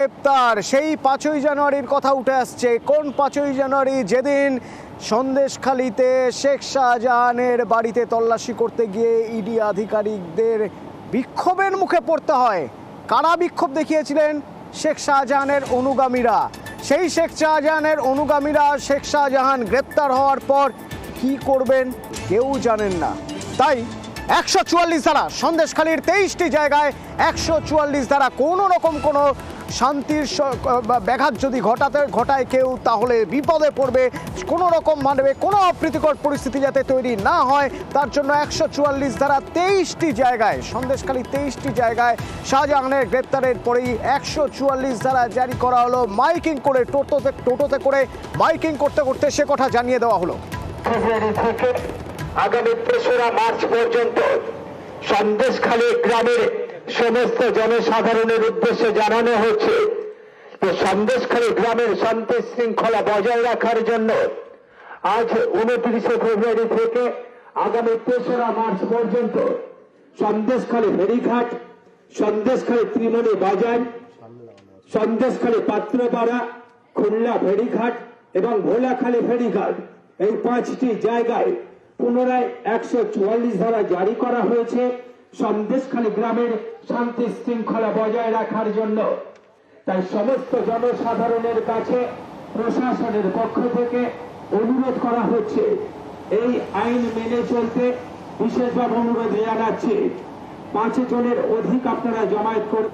গ্রেপ্তার সেই 5ই জানুয়ারির কথা উঠে আসছে। কোন 5ই জানুয়ারি? যেদিন সন্দেশখালীতে শেখ শাহজাহানের বাড়িতে তল্লাশি করতে গিয়ে ইডি আধিকারিকদের বিক্ষোভের মুখে পড়তে হয়। কারা বিক্ষোভ দেখিয়েছিলেন? শেখ শাহজাহানের অনুগামীরা। সেই শেখ শাহজাহানের অনুগামীরা শেখ শাহজাহান গ্রেপ্তার হওয়ার পর কি করবেন কেউ জানেন না। তাই 144 ধারা, সন্দেশখালীর 23টি জায়গায় 144 ধারা, কোনো রকম কোনো শান্তির ব্যাঘাত যদি ঘটায় কেউ, তাহলে বিপদে পড়বে। কোনো রকম কোনো অপ্রীতিকর পরিস্থিতি যাতে তৈরি না হয় তার জন্য 144 ধারা 23টি জায়গায়, সন্দেশখালী 23টি জায়গায় শাহজাহানের গ্রেপ্তারের পরেই 144 ধারা জারি করা হলো। মাইকিং করে টোটোতে করে মাইকিং করতে করতে সে কথা জানিয়ে দেওয়া হলো। আগামী 3রা মার্চ পর্যন্ত সন্দেশখালী গ্রামের সমস্ত জনসাধারণের উদ্দেশ্যে জানানো হচ্ছে যে সন্দেশখালী গ্রামের শান্তি শৃঙ্খলা বজায় রাখার জন্য আজ 29শে ফেব্রুয়ারি থেকে আগামী 3রা মার্চ পর্যন্ত সন্দেশখালী ফেরিঘাট, সন্দেশখালী ত্রিমণি বাজার, সন্দেশখালী পাত্রপাড়া, খুলনা ফেরিঘাট এবং ভোলাখালী ফেরিঘাট, এই 5টি জায়গায় পুনরায় 144 ধারা জারি করা হয়েছে সন্দেশখালী গ্রামের শান্তি শৃঙ্খলা বজায় রাখার জন্য। তাই সমস্ত জনসাধারণের কাছে প্রশাসনের পক্ষ থেকে অনুরোধ করা হচ্ছে এই আইন মেনে চলতে বিশেষভাবে অনুরোধ জানাচ্ছি। 5 জনের অধিক আপনারা জমায়েত করুন।